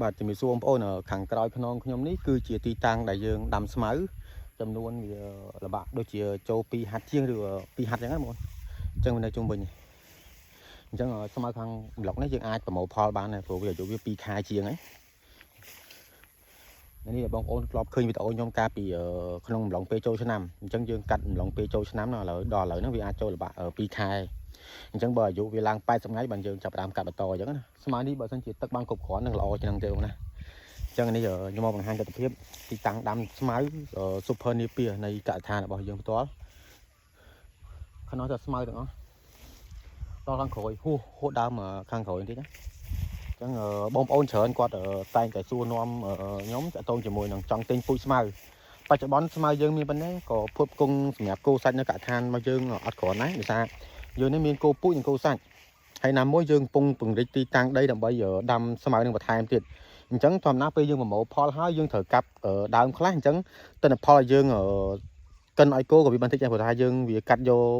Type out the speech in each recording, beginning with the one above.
បាទជំរាបសួរបងប្អូនខាងក្រោយខ្នងខ្ញុំនេះគឺជាទីតាំងដែលយើងដាំស្មៅចំនួនវាល្បាក់ដូចជាចូល2ហាត់ជាងឬ2ហាត់អញ្ចឹងណាបងអញ្ចឹងនៅជុំវិញអញ្ចឹងស្មៅខាងប្លុកនេះយើងអាចប្រមូលផលបានដែរព្រោះវាអាយុវា2ខែជាងហើយនេះបងប្អូនធ្លាប់ឃើញវីដេអូខ្ញុំកាលពីក្នុងអំឡុងពេលចូលឆ្នាំអញ្ចឹងយើងកាត់អំឡុងពេលចូលឆ្នាំឥឡូវដល់ឥឡូវហ្នឹងវាអាចចូលល្បាក់2ខែអញ្ចឹងបើអាយុវាឡើង80ថ្ងៃបានយើងចាប់ផ្ដើមកាត់បន្តអញ្ចឹងណាស្មៅនេះបើសិនជាទឹកបានគ្រប់គ្រាន់នឹងល្អជាងហ្នឹងទេបងណាអញ្ចឹងនេះខ្ញុំមកបង្ហាញទស្សនវិជ្ជាទីតាំងដាំស្មៅ Super Napier នៃកសិដ្ឋានរបស់យើងផ្ទាល់ខ្នោះតែស្មៅទាំងអស់ដល់ខាងក្រោយហួសដើមខាងក្រោយបន្តិចណាអញ្ចឹងបងប្អូនច្រើនគាត់តែងតែសួរនាំខ្ញុំតាក់ទងជាមួយនឹងចង់ទិញពូជស្មៅបច្ចុប្បន្នស្មៅយើងមានប៉ុណ្ណេះក៏ភពគង់សម្រាប់គោសាច់នៅកសិដ្ឋានរបស់យើងអត់គ្រាន់ដែរដោយសារយើងនេះមានគោពូជនិងគោសាច់ហើយណាមួយយើងកំពុងពង្រីកទីតាំងដីដើម្បីដាំស្មៅនឹងបន្ថែមទៀតអញ្ចឹងធម្មតាពេលយើងប្រមូលផលហើយយើងត្រូវកាប់ដើមខ្លះអញ្ចឹងទិន្នផលយើងកិនឲ្យគោក៏វាបន្តិចដែរព្រោះថាយើងវាកាត់យក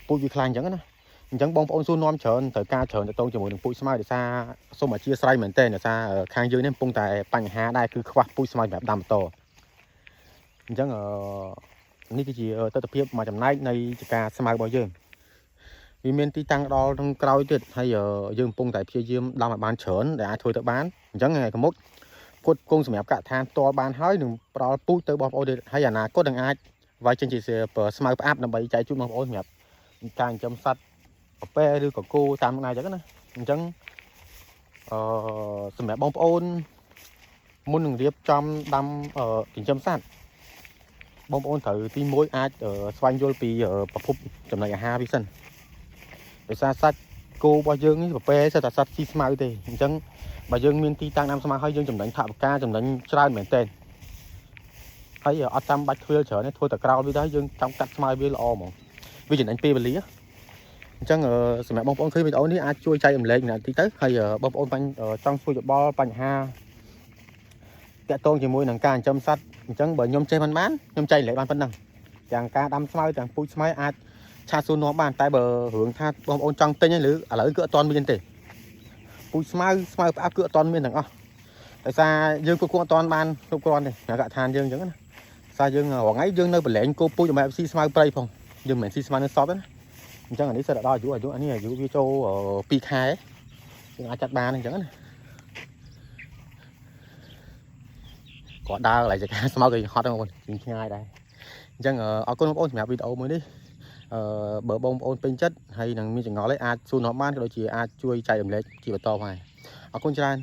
ពូជវាខ្លាំងអញ្ចឹងណាអញ្ចឹងបងប្អូនសួរនាំច្រើនត្រូវការច្រើនទៅតងជាមួយនឹងពូជស្មៅដោយសារសូមអធិស្ឋានមែនទែនដោយសារខាងយើងនេះកំពុងតែបញ្ហាដែរគឺខ្វះពូជស្មៅសម្រាប់ដាំបន្តអញ្ចឹងនេះគឺជាទស្សនវិជ្ជាមួយចំណែកនៃការស្មៅរបស់យើងវាមានទីតាំងដល់ក្នុងក្រោយទៀតហើយយើងកំពុងតែព្យាយាមដាំឲ្យបានច្រើនដែលអាចធ្វើទៅបានអញ្ចឹងថ្ងៃខាងមុខគត់គង់សម្រាប់កសិដ្ឋានផ្ទាល់បានហើយនឹងផ្ដល់ពូជទៅបងប្អូនទៀតហើយអនាគតនឹងអាចវាយចេញជាស្មៅផ្អាប់ដើម្បីចែកជូនបងប្អូនសម្រាប់ការចិញ្ចឹមសត្វប្រពែឬក៏គោតាមណាអញ្ចឹងណាអញ្ចឹងសម្រាប់បងប្អូនមុននឹងរៀបចំដាំចិញ្ចឹមសត្វបងប្អូនត្រូវទី1អាចស្វែងយល់ពីប្រភពចំណីអាហារវាសិនដោយសារសាច់គោរបស់យើងនេះប្រពែសិតតែសត្វស៊ីស្មៅទេអញ្ចឹងបើយើងមានទីតាំងដាំស្មៅហើយយើងចំណេញថវិកាចំណេញច្រើនមែនទែនហើយអត់ចាំបាច់ធ្វើច្រើនទេធ្វើតែក្រោលវាទៅយើងចាំកាត់ស្មៅវាល្អហ្មងវាចំណេញពេលវេលាអញ្ចឹងសម្រាប់បងប្អូនឃើញវីដេអូនេះអាចជួយចែករំលែកបន្តិចទៅហើយបងប្អូនចង់សួរយោបល់បញ្ហាតាក់ទងជាមួយនឹងការចិញ្ចឹមសត្វអញ្ចឹងបើខ្ញុំចេះបានខ្ញុំចែករំលែកបានប៉ុណ្ណឹងទាំងការដាំស្មៅទាំងពូជស្មៅអាចឆាសួរនាំបានតែបើរឿងថាបងប្អូនចង់ទិញឬឥឡូវគឺអត់ទាន់មានទេពូជស្មៅផ្អាប់គឺអត់ទាន់មានទាំងអស់ដោយសារយើងគ្រប់គ្រងអត់ទាន់បានគ្រប់គ្រាន់ទេនៅកសិដ្ឋានយើងអញ្ចឹងណាសារយើងរាល់ថ្ងៃយើងនៅប្រឡែងគោពូជដើម្បីស៊ីស្មៅព្រៃផងយើងមិនមែនស៊ីស្មៅនៅសពទេណាអញ្ចឹងអានេះសិតដល់អាយុនេះអាយុវាចូល2ខែយើងអាចចាត់បានអញ្ចឹងណាគាត់ដើរកន្លែងចកាស្មៅគេហត់ហ្នឹងបងប្អូនឆ្ងាយដែរអញ្ចឹងអរគុណបងប្អូនសម្រាប់វីដេអូមួយនេះបើបងប្អូនពេញចិត្តហើយនឹងមានចង្អល់ឯអាចសួរនាំបានក៏ដូចជាអាចជួយចែករំលែកជាបន្តផងដែរអរគុណច្រើន